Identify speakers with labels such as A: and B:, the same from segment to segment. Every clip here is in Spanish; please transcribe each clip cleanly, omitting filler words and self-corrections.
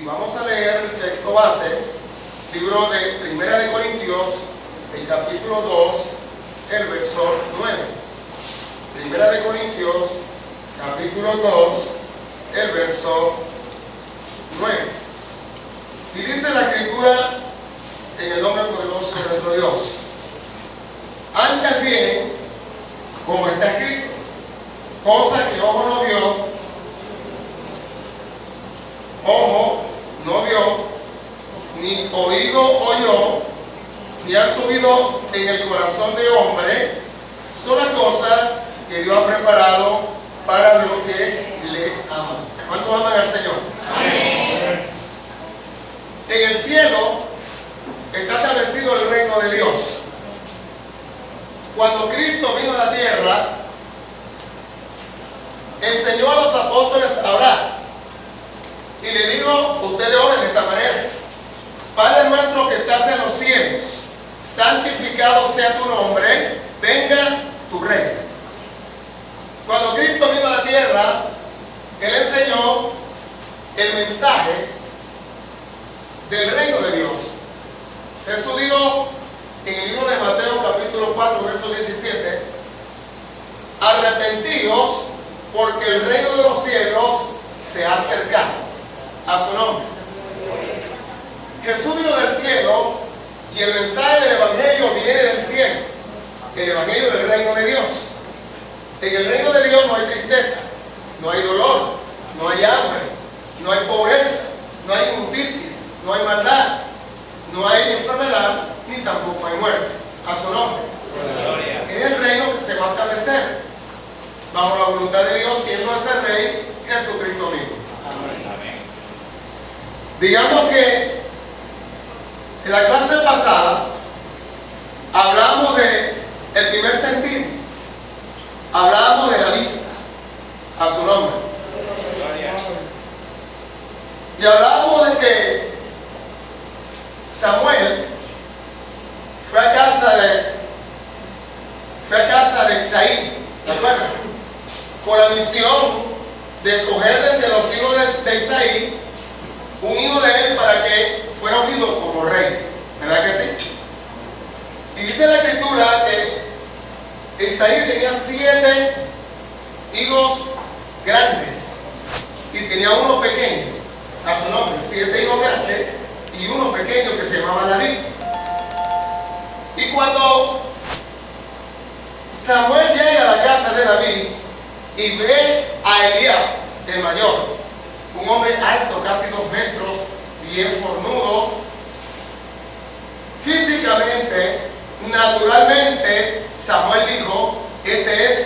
A: Y vamos a leer el texto base, libro de Primera de Corintios, el capítulo 2, el verso 9. Primera de Corintios, capítulo 2, el verso 9. Y dice la Escritura, en el nombre poderoso de nuestro Dios: antes bien, como está escrito, cosa que ojo no vio, ni oído oyó, ni ha subido en el corazón de hombre, son las cosas que Dios ha preparado para los que le aman. ¿Cuántos aman al Señor? Amén. En el cielo está establecido el reino de Dios. Cuando Cristo vino a la tierra, enseñó a los apóstoles a orar y le dijo: ustedes oren de esta manera: Padre nuestro que estás en los cielos, santificado sea tu nombre, venga tu reino. Cuando Cristo vino a la tierra, Él enseñó el mensaje del reino de Dios. Jesús dijo en el libro de Mateo capítulo 4, verso 17: arrepentíos, porque el reino de los cielos se ha acercado. A su nombre. Jesús vino del cielo y el mensaje del Evangelio viene del cielo. El Evangelio del reino de Dios. En el reino de Dios no hay tristeza, no hay dolor, no hay hambre, no hay pobreza, no hay injusticia, no hay maldad, no hay enfermedad, ni tampoco hay muerte. A su nombre. Gloria. Es el reino que se va a establecer bajo la voluntad de Dios, siendo ese rey Jesucristo mismo. Amén. Digamos que en la clase pasada hablamos de el primer sentido, hablamos de la vista. A su nombre. Y hablamos de que Samuel fue a casa de Isaí, ¿se acuerdan? Con la misión de escoger de entre los hijos de Isaí un hijo de él para que fuera ungido como rey. ¿Verdad que sí? Y dice la Escritura que Isaí tenía 7 hijos grandes y tenía uno pequeño. A su nombre, 7 hijos grandes y uno pequeño que se llamaba David. Y cuando Samuel llega a la casa de David y ve a Eliab, el mayor, un hombre alto, casi 2 metros, bien fornudo, físicamente, naturalmente, Samuel dijo: este es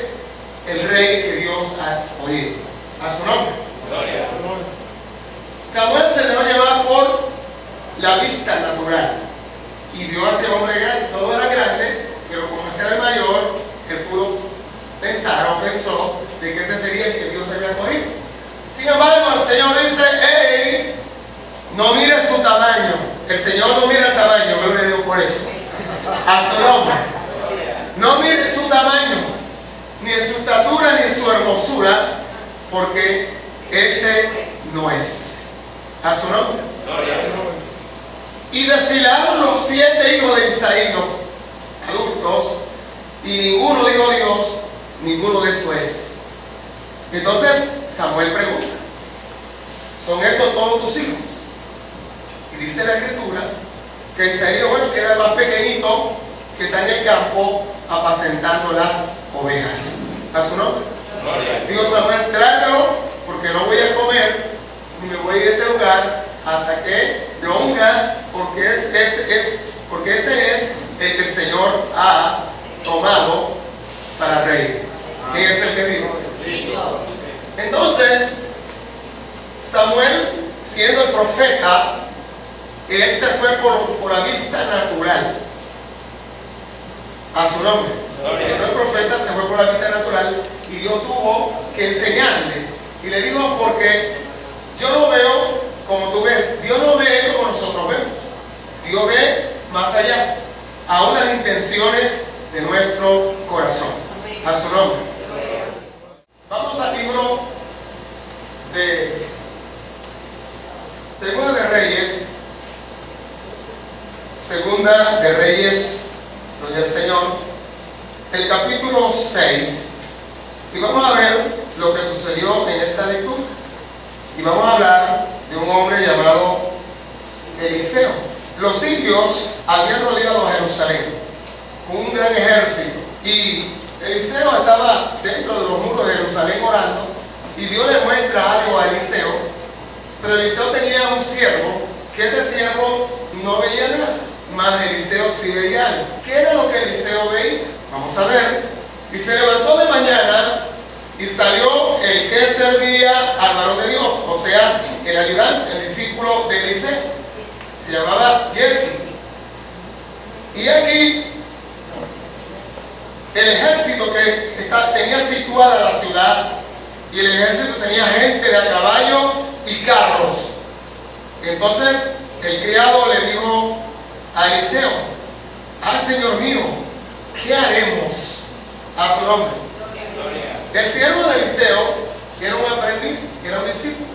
A: el rey que Dios ha escogido. A su nombre. Gloria. Samuel se dejó llevar por la vista natural y vio a ese hombre grande. Todo era grande, pero como ese era el mayor, él pudo pensar o pensó de que ese sería el que Dios había escogido. Sin embargo, el Señor dice: hey, no mires su tamaño. El Señor no mira el tamaño, gloria a Dios por eso. A su nombre. No mires su tamaño, ni su estatura, ni su hermosura, porque ese no es. A su nombre. Y desfilaron los 7 hijos de Isaí, los adultos, y ninguno dijo Dios, ninguno de eso es. Entonces Samuel pregunta: ¿son estos todos tus hijos? Y dice la Escritura que Isaí dijo: bueno, que era el más pequeñito, que está en el campo apacentando las ovejas. A su nombre. Digo: Samuel, tráemelo, porque no voy a comer ni me voy a ir de este lugar hasta que lo unja, porque ese es el que el Señor ha tomado para rey. ¿Quién es el que dijo? Entonces Samuel, siendo el profeta, él se fue por la vista natural. A su nombre. Siendo el profeta, se fue por la vista natural y Dios tuvo que enseñarle. Y le dijo: porque yo no veo como tú ves. Dios no ve como nosotros vemos. Dios ve más allá, aún las intenciones de nuestro corazón. A su nombre. Vamos al libro de 2 vamos a ver lo que sucedió en esta lectura. Y vamos a hablar de un hombre llamado Eliseo. Los sirios habían rodeado a Jerusalén con un gran ejército. Y Eliseo estaba dentro de los muros de Jerusalén orando. Y Dios le muestra algo a Eliseo. Pero Eliseo tenía un siervo, que este siervo no veía nada. Mas Eliseo sí veía algo. ¿Qué era lo que Eliseo veía? Vamos a ver. Y se levantó de mañana y salió el que servía al varón de Dios, o sea, el ayudante, el discípulo de Eliseo. Se llamaba Jesse. Y aquí el ejército que tenía situada la ciudad, y el ejército tenía gente de a caballo y carros. Entonces el criado le dijo a Eliseo: Señor mío, ¿qué haremos? A su nombre. El siervo de Eliseo, que era un aprendiz, era un discípulo,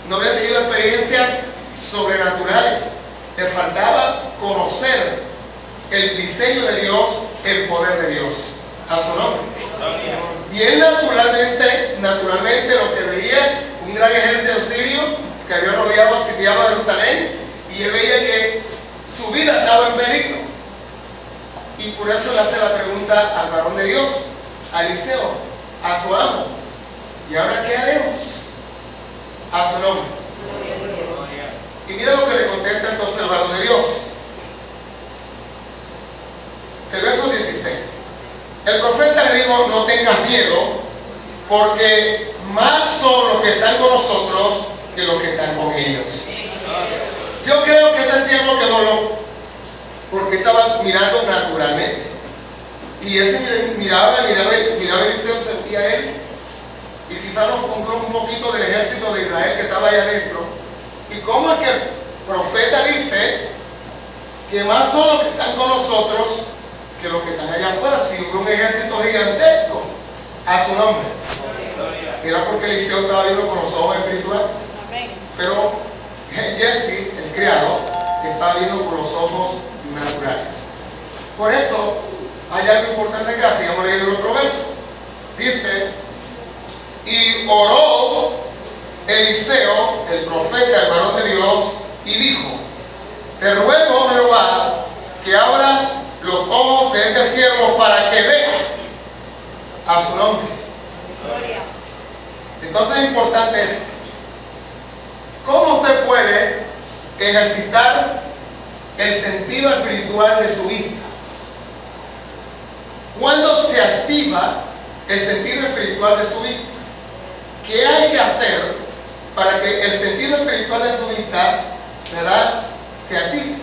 A: no había tenido experiencias sobrenaturales. Le faltaba conocer el diseño de Dios, el poder de Dios. A su nombre. Y él naturalmente lo que veía, un gran ejército sirio que había rodeado, sitiado a Jerusalén, y él veía que su vida estaba en peligro. Y por eso le hace la pregunta al varón de Dios, a Eliseo, a su amo: ¿y ahora qué haremos? A su nombre. Y mira lo que le contesta entonces el varón de Dios. El verso 16. El profeta le dijo: no tengas miedo, porque más son los que están con nosotros que los que están con ellos. Yo creo que este siervo quedó loco, porque estaba mirando naturalmente. Y ese miraba Eliseo, sentía a él, y quizás nos compró un poquito del ejército de Israel que estaba allá adentro. Y cómo es que el profeta dice que más son los que están con nosotros que los que están allá afuera, si hubo un ejército gigantesco. A su nombre. Era porque Eliseo estaba viendo con los ojos espirituales. Pero Jesse, el criado, estaba viendo con los ojos naturales. Por eso hay algo importante acá. Sigamos leyendo el otro verso. Dice: y oró Eliseo, el profeta, el varón de Dios, y dijo: te ruego, Jehová, que abras los ojos de este siervo para que vea. A su nombre. Gloria. Entonces es importante esto. ¿Cómo usted puede ejercitar el sentido espiritual de su vista? ¿Cuándo se activa el sentido espiritual de su vista? ¿Qué hay que hacer para que el sentido espiritual de su vista, ¿verdad?, se active?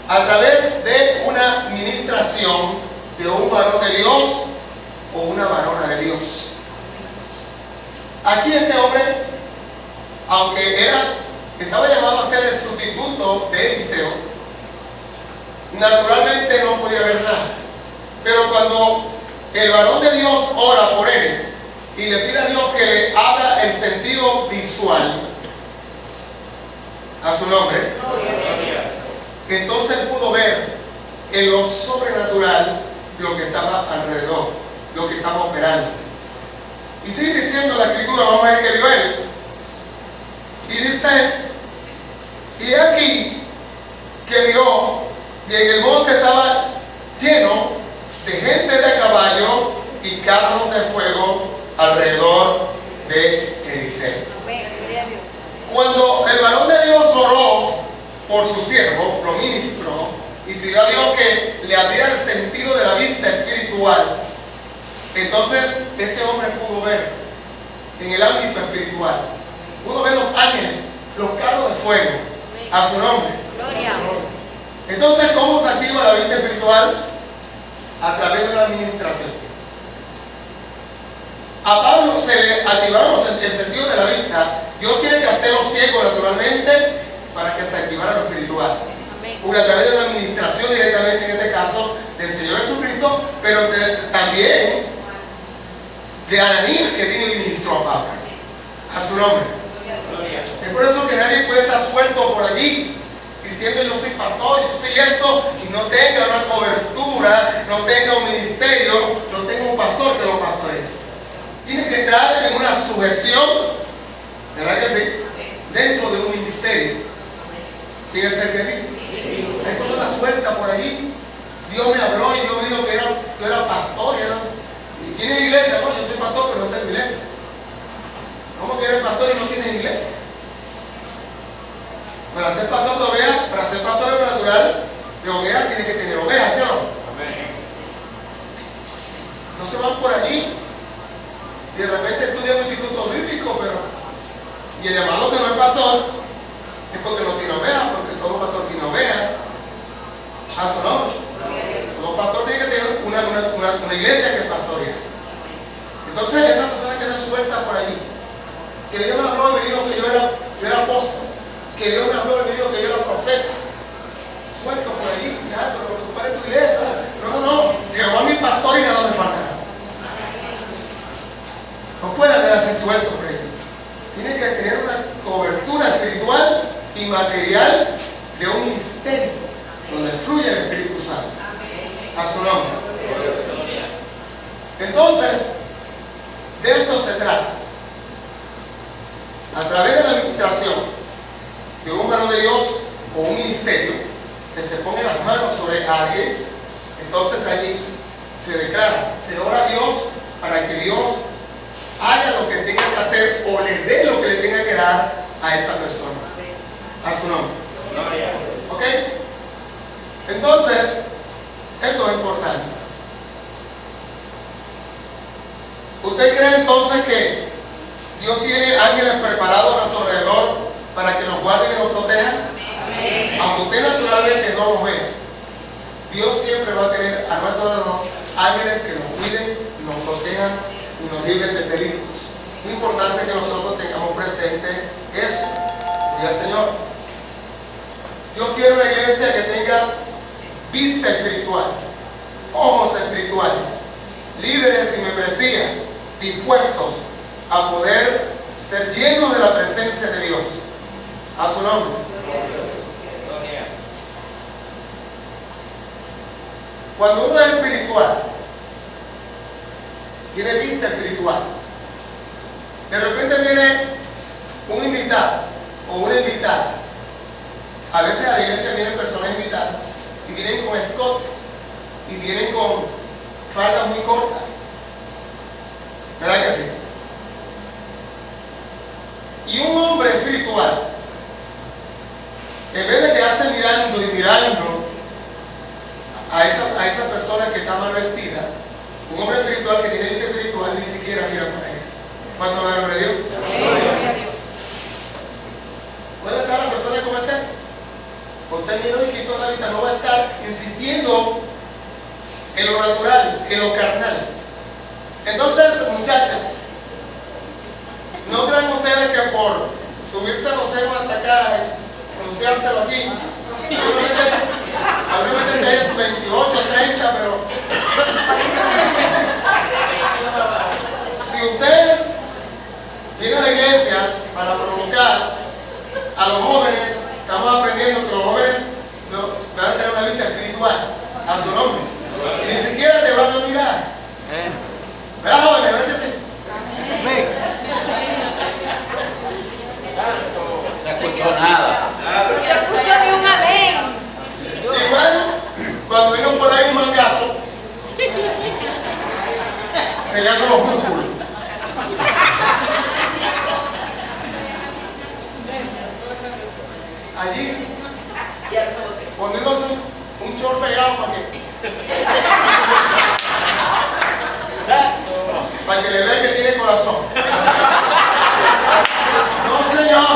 A: A través de una ministración de un varón de Dios o una varona de Dios. Aquí este hombre, aunque estaba llamado a ser el sustituto de Eliseo, naturalmente no podía ver nada. Pero cuando el varón de Dios ora por él y le pide a Dios que le abra el sentido visual, a su nombre, entonces él pudo ver en lo sobrenatural lo que estaba alrededor, lo que estaba operando. Y sigue diciendo la escritura, vamos a ver qué vio él. Y dice: y aquí que miró, y en el monte estaba lleno de gente de caballo y carros de fuego alrededor de Eliseo. Cuando el varón de Dios oró por su siervo, lo ministró y pidió a Dios que le abriera el sentido de la vista espiritual, entonces este hombre pudo ver en el ámbito espiritual, pudo ver los ángeles, los carros de fuego. A su nombre. Gloria. Entonces, ¿cómo se activa la vista espiritual? A través de una administración. A Pablo se le activaron el sentido de la vista. Dios tiene que hacerlo ciego naturalmente para que se activara lo espiritual. Porque a través de una administración directamente, en este caso, del Señor Jesucristo, pero también de Ananías, que vino y ministró a Pablo. A su nombre. Es por eso que nadie puede estar suelto por allí diciendo: yo soy pastor, yo soy esto, y no tenga una cobertura, no tenga un ministerio, no tenga un pastor que lo pastoree. sujeción, ¿verdad que sí? Dentro de un ministerio. Tiene que ser querido. Hay cosas sueltas por ahí. Dios me habló y Dios me dijo que yo era pastor. Y tienes iglesia. No, yo soy pastor, pero no tengo iglesia. ¿Cómo que eres pastor y no tienes iglesia? Para ser pastor de ovejas, para ser pastor en lo natural, de ovejas tiene que tener ovejas, ¿sí o no? Entonces van por allí y de repente estudian un instituto bíblico, y el llamado que no es pastor es porque no tiene ovejas, porque todo pastor tiene ovejas a su nombre. Todo pastor tiene que tener una iglesia que pastorea. Entonces esa persona que no suelta por allí, que Dios me habló y me dijo que yo era apóstol, que Dios me habló y me dijo que yo era profeta, suelto por allí, ya, pero ¿cuál es tu iglesia? No, Jehová es mi pastor y nada me faltará. No puede quedarse suelto por ello. Tiene que tener una cobertura espiritual y material de un ministerio donde fluye el Espíritu Santo. A su nombre. Entonces, de esto se trata. A través de la administración de un varón de Dios o un ministerio, que se pone las manos sobre alguien, entonces allí se declara, se ora a Dios para que Dios haga lo que tenga que hacer o le dé lo que le tenga que dar a esa persona. A su nombre. ¿Ok? Entonces, esto es importante. ¿Usted cree entonces que Dios tiene ángeles preparados a nuestro alrededor para que nos guarden y nos protejan? Aunque usted naturalmente no los vea, Dios siempre va a tener a nuestro alrededor ángeles que nos cuiden, nos protejan y nos libren de peligros. Es importante que nosotros tengamos presente eso. Y al Señor, Dios quiere una iglesia que tenga vista espiritual, ojos espirituales, líderes y membresía dispuestos a poder ser llenos de la presencia de Dios. A su nombre. Cuando uno es espiritual, tiene vista espiritual, de repente viene un invitado o una invitada. A veces a la iglesia vienen personas invitadas y vienen con escotes y vienen con faldas muy cortas. ¿Verdad que sí? Y un hombre espiritual, en vez de quedarse mirando y mirando a esa persona que está mal vestida, un hombre espiritual que tiene vista espiritual ni siquiera mira para ella. ¿Cuánto la gloria a Dios? ¿Puede estar la persona como esté? Usted miró y quitó la vista, no va a estar insistiendo en lo natural, en lo carnal. Entonces, muchachas, no crean ustedes que por subirse a los senos hasta acá y frunciárselo aquí, obviamente tiene 28, 30, pero si usted viene a la iglesia para provocar a los jóvenes, estamos aprendiendo que los jóvenes van a tener una vista espiritual a su nombre. Ni siquiera te van a mirar. ¿Verdad, jóvenes? ¿Verdad que sí?
B: No se escuchó nada.
C: No se escuchó ni un amén.
A: Igual, cuando vengan por ahí un mangazo, se le hagan los músculos. Allí, poniéndose un short pegado para que le vean que tiene corazón. No, señor.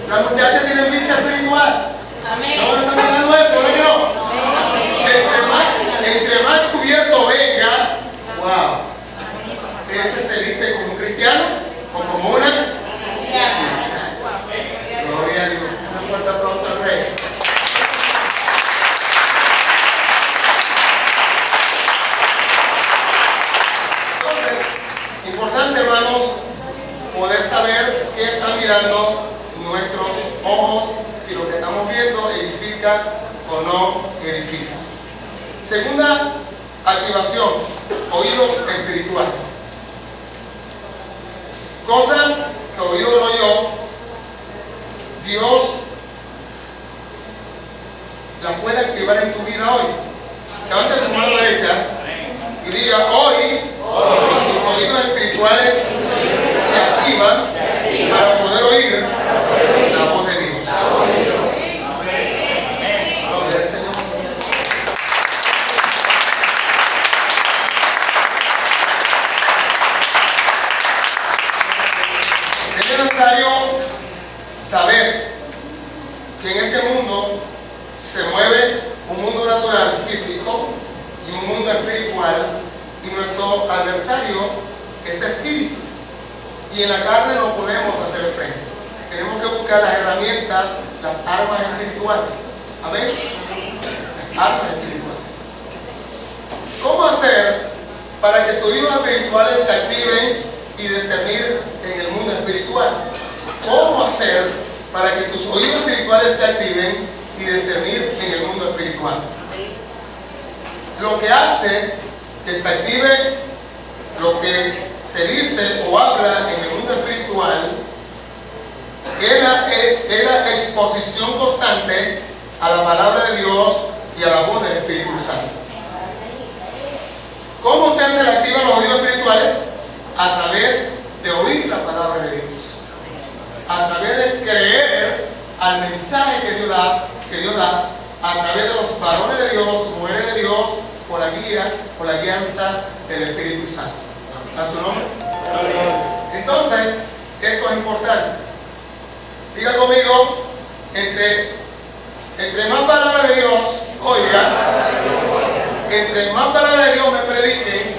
A: Las muchachas tienen vista espiritual. No me están mirando eso, ¿no? Entre más cubierto venga, wow, ese se viste como un cristiano o como una cristiana. Gloria a Dios. Un fuerte aplauso al Rey. Entonces, importante, hermanos, poder saber qué están mirando nuestros ojos, si lo que estamos viendo edifica o no edifica. Segunda activación, oídos espirituales. Cosas que oído no yo, Dios las puede activar en tu vida hoy. Levante su mano derecha y diga: hoy mis oídos espirituales se activan para poder oír la voz de Dios. Gloria al Señor. Es necesario saber que en este mundo se mueve un mundo natural, físico, y un mundo espiritual, y nuestro adversario es espíritu. Y en la carne no podemos hacer frente. Tenemos que buscar las herramientas, las armas espirituales. Amén. Las armas espirituales. ¿Cómo hacer para que tus oídos espirituales se activen y discernir en el mundo espiritual? ¿Cómo hacer para que tus oídos espirituales se activen y discernir en el mundo espiritual? Lo que hace que se active lo que se dice o habla en el mundo espiritual es la exposición constante a la palabra de Dios y a la voz del Espíritu Santo. ¿Cómo usted se le activan los oídos espirituales? A través de oír la palabra de Dios, a través de creer al mensaje que Dios da, a través de los varones de Dios, mujeres de Dios, por la guía, por la guianza del Espíritu Santo. ¿A su nombre? Entonces, esto es importante. Diga conmigo: entre más palabra de Dios oiga, entre más palabra de Dios me prediquen,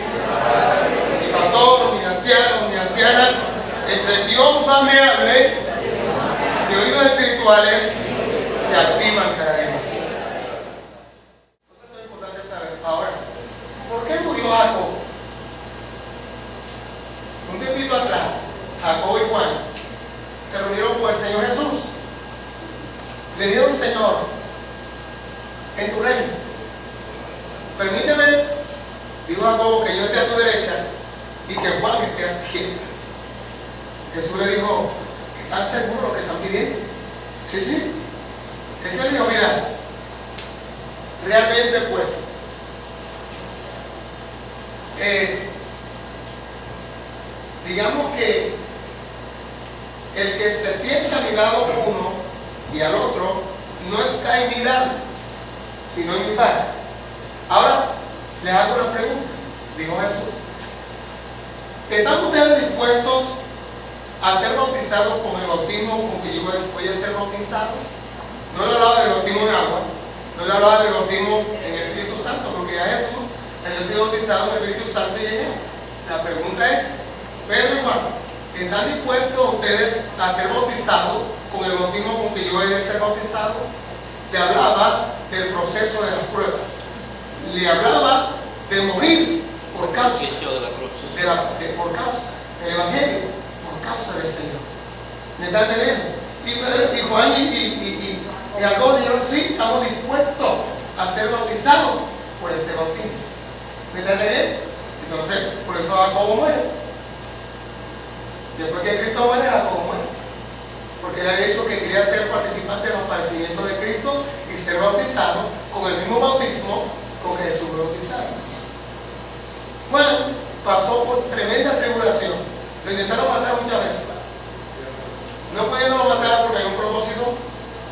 A: mi pastor, mis ancianos, mis ancianas, entre Dios más me hable, mis oídos espirituales se activan cada día más. Esto es importante saber. Ahora, ¿por qué murió Jacob? Un tiempito atrás, Jacob y Juan se reunieron con el Señor Jesús. Le dijeron: Señor, en tu reino, permíteme, dijo Jacob, que yo esté a tu derecha y que Juan esté a tu izquierda. Jesús le dijo: ¿están seguros lo que están pidiendo? Sí, sí. Jesús le dijo: mira, realmente pues, digamos que el que se sienta a mi lado uno y al otro no está en mi lado, sino en mi Padre. Ahora les hago una pregunta, dijo Jesús: ¿están ustedes dispuestos a ser bautizados con el bautismo con que yo voy a ser bautizado? No le hablaba del bautismo en agua, no le hablaba del bautismo en el Espíritu Santo, porque a Jesús él ha sido bautizado en el Espíritu Santo y en él. La pregunta es: Pedro y Juan, ¿están dispuestos ustedes a ser bautizados con el bautismo con que yo he de ser bautizado? Le hablaba del proceso de las pruebas. Le hablaba de morir por causa por causa del Evangelio, por causa del Señor. ¿Me están entendiendo? Y Pedro y Juan y Jacob dijeron: sí, estamos dispuestos a ser bautizados por ese bautismo. ¿Me están entendiendo? Entonces, por eso Jacob muere. Después que Cristo muere, Jacob muere. Porque él había dicho que quería ser participante de los padecimientos de Cristo y ser bautizado con el mismo bautismo con que Jesús fue bautizado. Juan pasó por tremenda tribulación. Lo intentaron matar muchas veces. No pudiéndolo matar porque hay un propósito.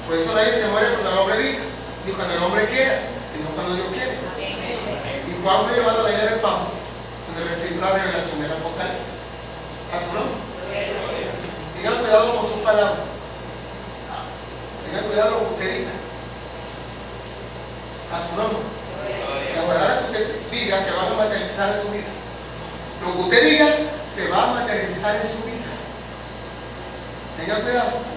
A: Por eso nadie se muere cuando el hombre diga, ni cuando el hombre quiera, sino cuando Dios quiere. Y Juan fue llevado a la isla del Patmos, donde recibió la revelación del Apocalipsis. ¿A su nombre? Tengan cuidado con sus palabras. Tengan cuidado con lo que usted diga. A su nombre. Las palabras que usted diga se van a materializar en su vida. Lo que usted diga se va a materializar en su vida. Tengan cuidado.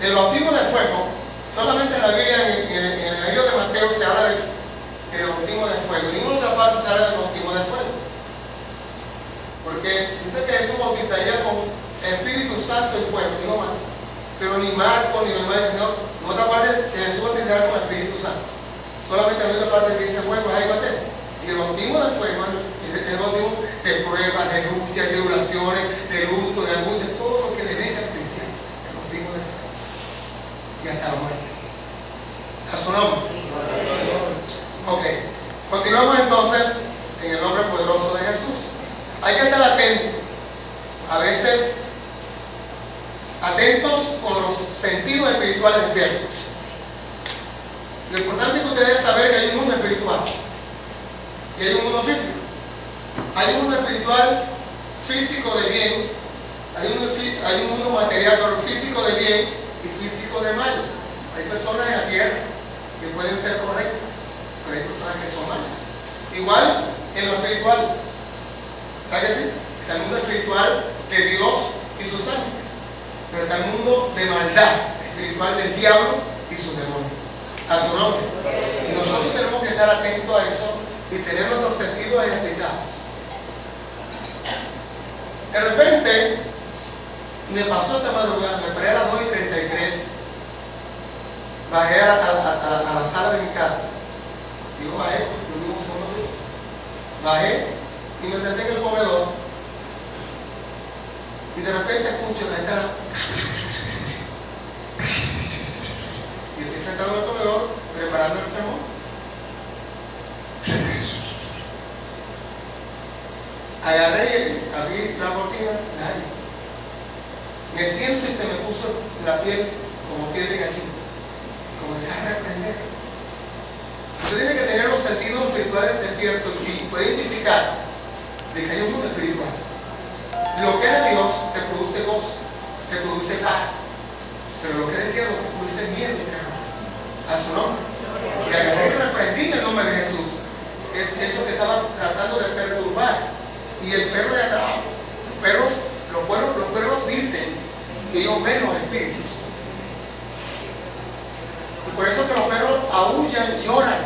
A: El bautismo de fuego, solamente en la Biblia, en el Evangelio de Mateo se habla del bautismo de fuego. En ninguna otra parte se habla del bautismo de fuego. Porque dice que Jesús bautizaría con Espíritu Santo y fuego, digo más. Pero ni Marco ni los demás, sino en otra parte que Jesús bautizaría con Espíritu Santo. Solamente en otra parte que dice fuego es ahí Mateo. Y el bautismo de fuego es el bautismo Continuamos entonces en el nombre poderoso de Jesús. Hay que estar atentos. A veces, atentos con los sentidos espirituales despiertos. Lo importante es que ustedes deben saber que hay un mundo espiritual y hay un mundo físico. Hay un mundo espiritual físico de bien, hay un mundo material, pero físico de bien y físico de mal. Hay personas en la tierra que pueden ser correctas, pero hay personas que son malas. Igual en lo espiritual. ¿Sabes que sí? Está el mundo espiritual de Dios y sus ángeles, pero está el mundo de maldad espiritual del diablo y sus demonios. A su nombre. Y nosotros tenemos que estar atentos a eso y tener nuestros sentidos ejercitados. De repente me pasó esta madrugada, me paré a las 2:33, bajé a la sala de mi casa. Digo bajé porque yo vivo en un segundo piso. Bajé y me senté en el comedor y de repente escucho la gente. Y estoy sentado en el comedor preparando el sermón. Agarré y abrí la cortina, nadie. Me siento y se me puso la piel como piel de gallina. Comencé a reprender. Usted tiene que tener los sentidos espirituales despiertos y puede identificar de que hay un mundo espiritual. Lo que es de Dios te produce gozo, te produce paz. Pero lo que es del diablo te produce miedo y terror. A su nombre. Y agarré y reprendí en el nombre de Jesús. Es eso que estaba tratando de perturbar. Y el perro de atrás, los perros dicen que ellos ven los espíritus. Y por eso que los perros aullan, lloran.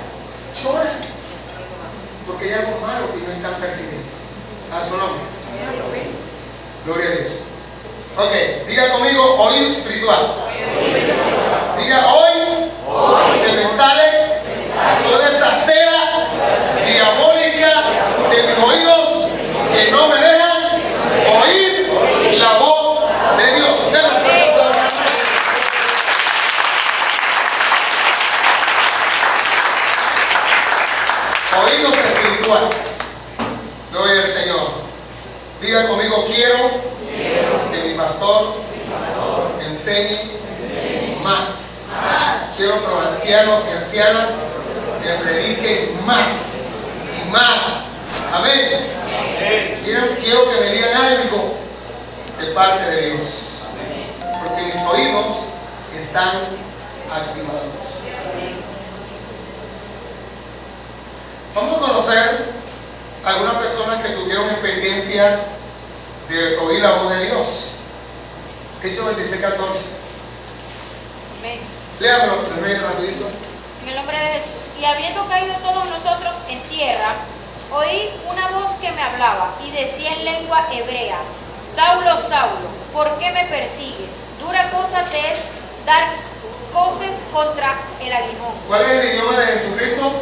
A: Porque hay algo malo que ellos están percibiendo. A su nombre. Gloria a Dios. Ok, diga conmigo oído espiritual. Diga hoy se me sale toda esa cera diabólica de mis oídos que no me dejan oír la voz de Dios. Oídos espirituales. Gloria al Señor. Diga conmigo, quiero que mi pastor enseñe más. Quiero que los ancianos y ancianas me prediquen más y más. Amén. Quiero que me digan algo de parte de Dios. Porque mis oídos están activados. Vamos a conocer algunas personas que tuvieron experiencias de oír la voz de Dios. Hechos 26:14.
C: Amén.
A: Léamelo, rapidito.
C: En el nombre de Jesús. Y habiendo caído todos nosotros en tierra, oí una voz que me hablaba y decía en lengua hebrea: Saulo, Saulo, ¿por qué me persigues? Dura cosa te es dar coces contra el aguijón.
A: ¿Cuál es el idioma de Jesucristo?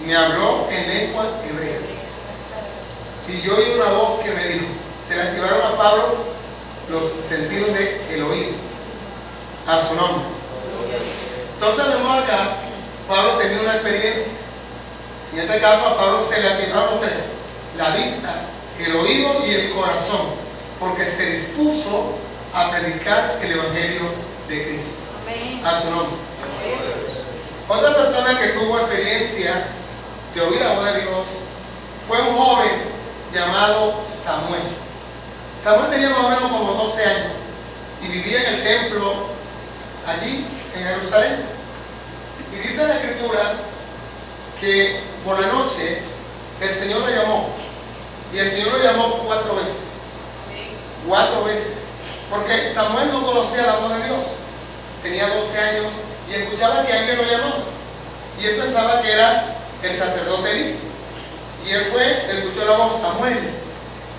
A: Me habló en lengua hebrea. Y yo oí una voz que me dijo, se le activaron a Pablo los sentidos del oído. A su nombre. Entonces vemos acá, Pablo tenía una experiencia. En este caso a Pablo se le activaron los tres: la vista, el oído y el corazón, porque se dispuso a predicar el evangelio de Cristo.
C: Amén.
A: A su nombre. Otra persona que tuvo experiencia de oír la voz de Dios fue un joven llamado Samuel. Samuel tenía más o menos como 12 años y vivía en el templo allí en Jerusalén. Y dice la escritura que por la noche el Señor lo llamó, y el Señor lo llamó 4 veces. 4 veces. Porque Samuel no conocía la voz de Dios. Tenía 12 años y escuchaba que alguien lo llamaba. Y él pensaba que era el sacerdote Elí. Y él fue, escuchó la voz: Samuel.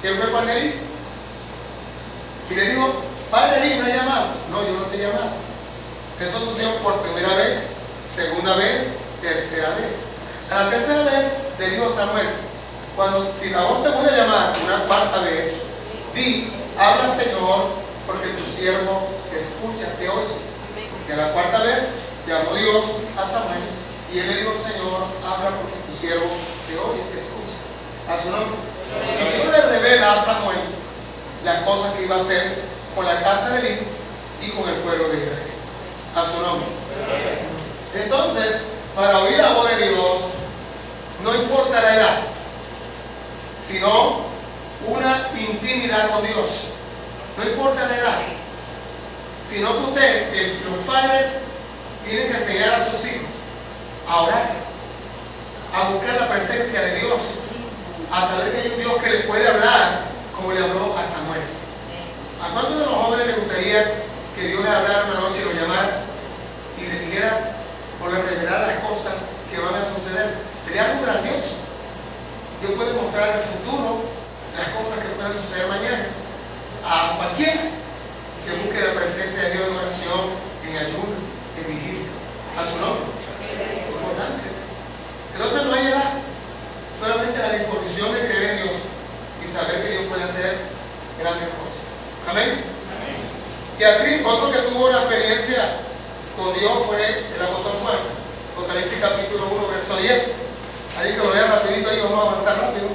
A: Y él fue con Elí. Y le dijo: Padre Elí, ¿me ha llamado? No, yo no te he llamado. Eso sucedió por primera vez, segunda vez, tercera vez. A la tercera vez le dijo Samuel: si la voz te vuelve a llamar una cuarta vez, di: habla, Señor, porque tu siervo te escucha, te oye. Y a la cuarta vez llamó Dios a Samuel y siervo te oye, te escucha. A su nombre. Y Dios le revela a Samuel las cosas que iba a hacer con la casa de Eli y con el pueblo de Israel. A su nombre. Entonces, para oír la voz de Dios, no importa la edad, sino una intimidad con Dios. No importa la edad, sino que los padres tienen que enseñar a sus hijos a orar, a buscar la presencia de Dios, a saber que hay un Dios que les puede hablar como le habló a Samuel. ¿A cuántos de los jóvenes les gustaría que Dios les hablara una noche y los llamara y les dijera o les revelara las cosas que van a suceder? Sería algo grandioso. Dios puede mostrar el futuro, las cosas que pueden suceder mañana, a cualquiera que busque la presencia de Dios en oración, en ayuno, en vigilia. A su nombre. Importante eso. Entonces no hay edad, solamente la disposición de creer en Dios y saber que Dios puede hacer grandes cosas. Amén. Y así, otro que tuvo una experiencia con Dios fue el apóstol Juan. Apocalipsis capítulo 1, verso 10. Ahí que lo vean rapidito, ahí vamos a avanzar rápido.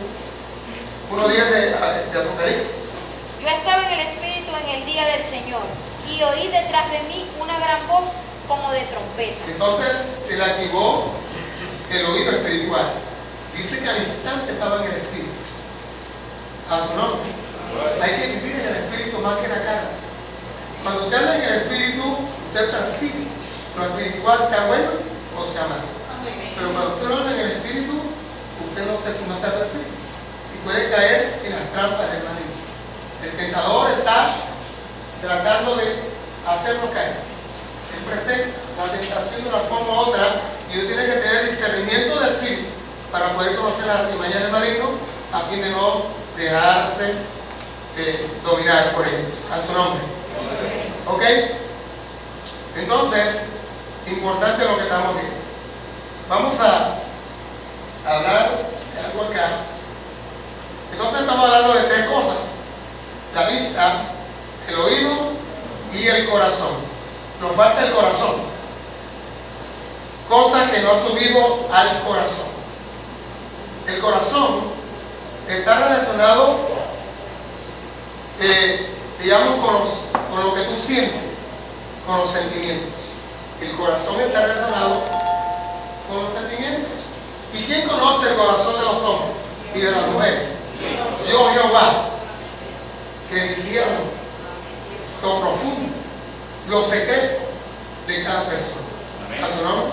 A: 1:10 de Apocalipsis.
C: Yo estaba en el Espíritu en el día del Señor, y oí detrás de mí una gran voz como de trompeta.
A: Entonces se le activó el oído espiritual. Dice que al instante estaba en el Espíritu. A su nombre. Hay que vivir en el Espíritu más que en la carne. Cuando usted anda en el Espíritu, usted percibe lo espiritual, sea bueno o sea malo. Pero cuando usted no anda en el Espíritu, usted no se percibe y puede caer en las trampas del maligno. El tentador está tratando de hacernos caer. Él presenta la tentación de una forma u otra y usted tiene que tener discernimiento del Espíritu para poder conocer las artimañas del maligno a fin de no dejarse dominar por ellos. A su nombre. ¿Ok? Entonces, importante lo que estamos viendo. Vamos a hablar de algo acá. Entonces estamos hablando de tres cosas: la vista, el oído y el corazón. Nos falta el corazón, cosa que no ha subido al corazón. El corazón está relacionado, digamos, con lo que tú sientes, con los sentimientos. El corazón está relacionado con los sentimientos. ¿Y quién conoce el corazón de los hombres y de las mujeres? Yo, Jehová, que discierno lo profundo, lo secreto de cada persona. A su nombre.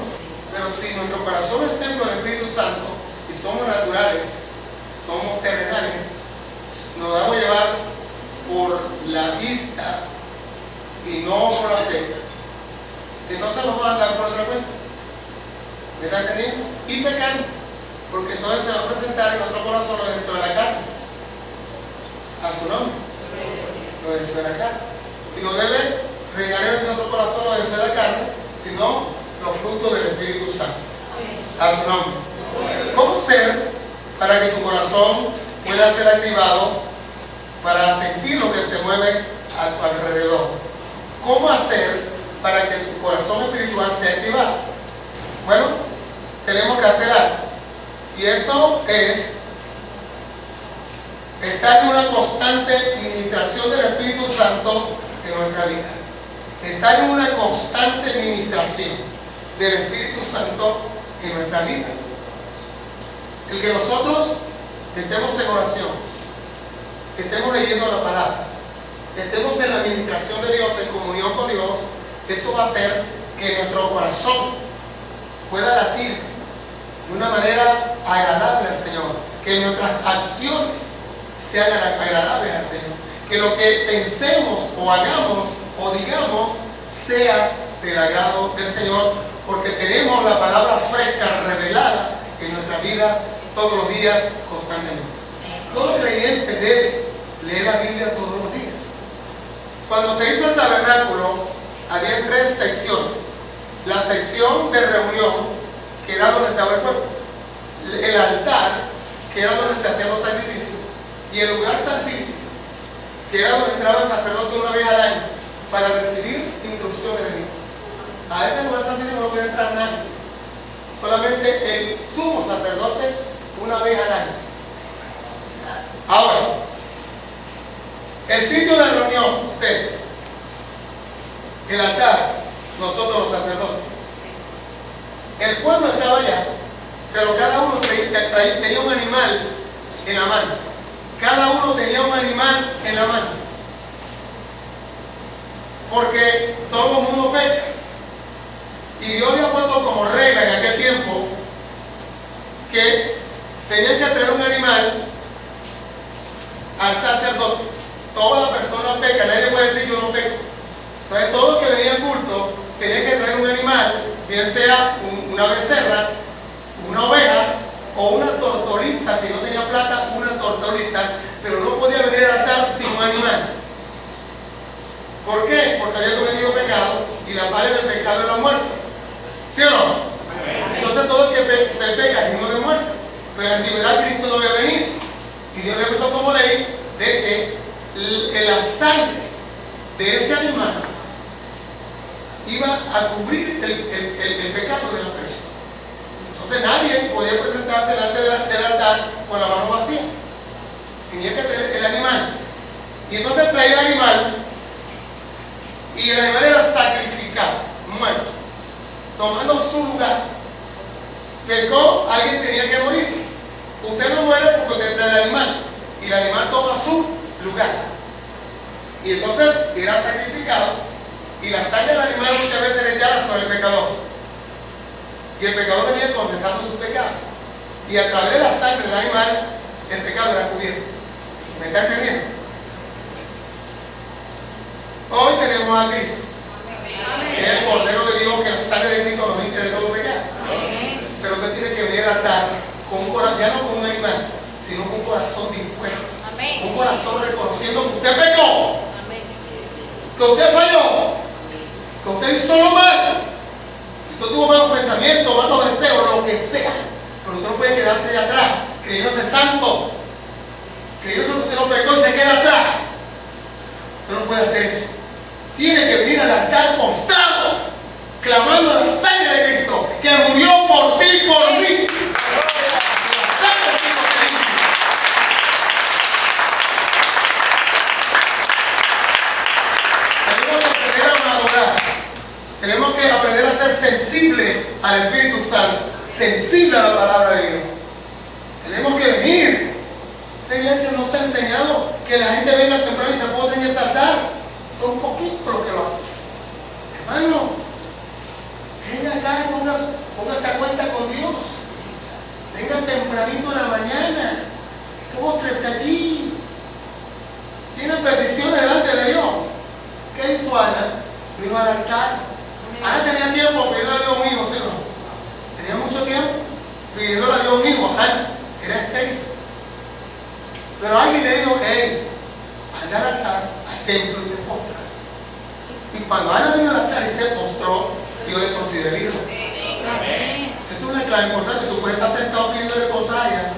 A: Pero si nuestro corazón es templo del Espíritu Santo y somos naturales, somos terrenales, nos damos a llevar por la vista y no por la fe, entonces vamos a andar por otra cuenta. ¿Me está entendiendo? Y pecando, porque entonces se va a presentar en nuestro corazón lo deseo de la carne. A su nombre. Lo deseo de la carne. Y no debe reinar en nuestro corazón lo deseo de la carne, sino los frutos del Espíritu Santo. A su nombre. ¿Cómo hacer para que tu corazón pueda ser activado para sentir lo que se mueve a tu alrededor? ¿Cómo hacer para que tu corazón espiritual sea activado? Bueno, tenemos que hacer algo. Y esto es estar en una constante ministración del Espíritu Santo en nuestra vida. Estar en una constante ministración del Espíritu Santo en nuestra vida. El que nosotros estemos en oración, estemos leyendo la palabra, estemos en la administración de Dios, en comunión con Dios, eso va a hacer que nuestro corazón pueda latir de una manera agradable al Señor, que nuestras acciones sean agradables al Señor, que lo que pensemos o hagamos o digamos sea del agrado del Señor, porque tenemos la palabra fresca revelada en nuestra vida todos los días, constantemente. Todo creyente debe leer la Biblia todos los días. Cuando se hizo el tabernáculo, había tres secciones. La sección de reunión, que era donde estaba el pueblo, el altar, que era donde se hacían los sacrificios, y el lugar santísimo, que era donde entraba el sacerdote una vez al año para recibir instrucciones de Dios. A ese lugar santísimo no puede entrar nadie, solamente el sumo sacerdote una vez al año. Ahora, el sitio de reunión, ustedes, el altar, nosotros los sacerdotes. El pueblo estaba allá, pero cada uno tenía un animal en la mano. Cada uno tenía un animal en la mano. Porque todo el mundo peca. Y Dios había puesto como regla en aquel tiempo que tenían que traer un animal al sacerdote. Toda persona peca, nadie puede decir yo no peco. Entonces todo el que venía al culto tenía que traer un animal, bien sea una becerra, una oveja o una tortolita. Si no tenía plata, una tortolita, pero no podía venir al altar sin un animal. ¿Por qué? Porque había cometido pecado y la paga del pecado es la muerte. ¿Sí o no? Entonces todo el que peca es digno de muerte. Pero en la antigüedad Cristo no había venido. Y Dios había puesto como ley de que la sangre de ese animal iba a cubrir el pecado de la persona. Entonces nadie podía presentarse delante del altar con la mano vacía. Tenía que tener el animal. Y entonces traía el animal. Y el animal era sacrificado, muerto, tomando su lugar. Pecó, alguien tenía que morir. Usted no muere porque usted trae el animal. Y el animal toma su lugar. Y entonces era sacrificado. Y la sangre del animal muchas veces era echada sobre el pecador. Y el pecador venía confesando su pecado. Y a través de la sangre del animal, el pecado era cubierto. ¿Me está entendiendo? Hoy tenemos a Cristo, que es el Cordero de Dios, que la sangre de Cristo nos limpia de todo pecado. Pero usted tiene que venir al altar con un corazón, ya no con un animal, sino con un corazón dispuesto. Un corazón reconociendo que usted pecó, que usted falló, que usted hizo lo malo, que usted tuvo malos pensamientos, malos deseos, lo que sea. Pero usted no puede quedarse allá atrás, creyéndose santo, creyéndose que usted no pecó y se queda atrás. Usted no puede hacer eso. Tiene que venir al altar postrado, clamando a la sangre de Cristo, que murió por ti y por mí. La sangre de Cristo que limpia. Tenemos que aprender a adorar. Tenemos que aprender a ser sensibles al Espíritu Santo, sensible a la palabra de Dios. Tenemos que venir. Esta iglesia nos ha enseñado que la gente venga temprano y se postre en ese altar. Son poquitos los que lo hacen. Hermano, venga acá y póngase a cuenta con Dios. Venga tempranito en la mañana. Póstrese allí. Tienen peticiones delante de Dios. ¿Qué hizo Ana? Vino al altar. Ana tenía tiempo pidiendo a Dios un hijo, ¿sí o no? Tenía mucho tiempo pidiendo a Dios un hijo. Ana era estéril. Pero alguien le dijo, hey, anda al altar, al templo y te postras. Y cuando Ana vino al altar y se postró, Dios le consideró hijo. Esto es una clave importante. Tú puedes estar sentado pidiéndole cosas a ella,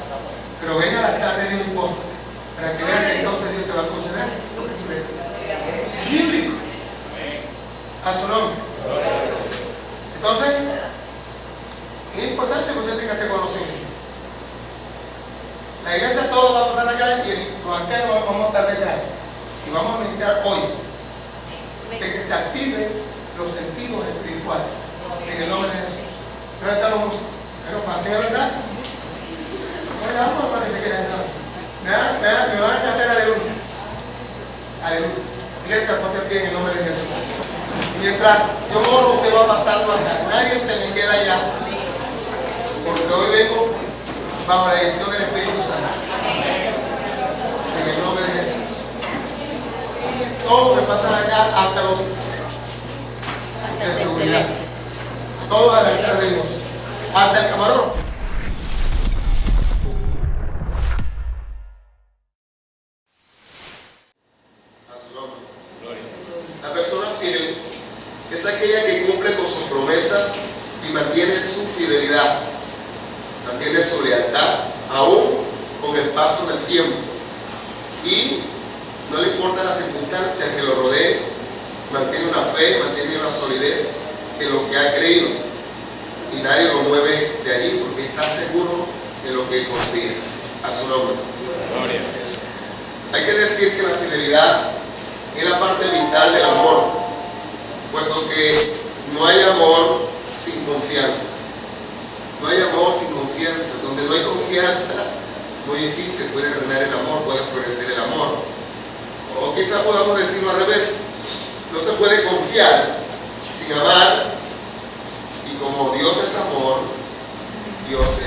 A: pero ven al altar de Dios y póstrate, para que vean que entonces Dios te va a conceder lo que tú le pides. Es bíblico. A su nombre. Entonces, es importante que usted tenga este conocimiento. La iglesia todo va a pasar acá y los ancianos vamos a estar detrás. Y vamos a meditar hoy de que se activen los sentidos espirituales en el nombre de Jesús. ¿Dónde están los músicos? Pero pasen a verdad. Vamos a ver si quieren entrar. Me van a cantar aleluya. Aleluya. Iglesia, ponte pie en el nombre de Jesús. Y mientras yo oro, usted va pasando acá. Nadie se me queda allá. Porque hoy vengo bajo la dirección del Espíritu Santo. En el nombre de Jesús. Todos me pasan acá hasta los de seguridad. Todos al altar de Dios. Hasta el camarógrafo. A su nombre. La persona fiel es aquella que cumple con sus promesas y mantiene su fidelidad. Mantiene su lealtad aún con el paso del tiempo y no le importa las circunstancias que lo rodeen, mantiene una fe, mantiene una solidez en lo que ha creído y nadie lo mueve de allí porque está seguro de lo que confía. A su nombre.
B: Gloria.
A: Hay que decir que la fidelidad es la parte vital del amor, puesto que no hay amor sin confianza. No hay amor sin confianza. Donde no hay confianza, muy difícil puede reinar el amor, puede florecer el amor. O quizá podamos decirlo al revés. No se puede confiar sin amar, y como Dios es amor, Dios es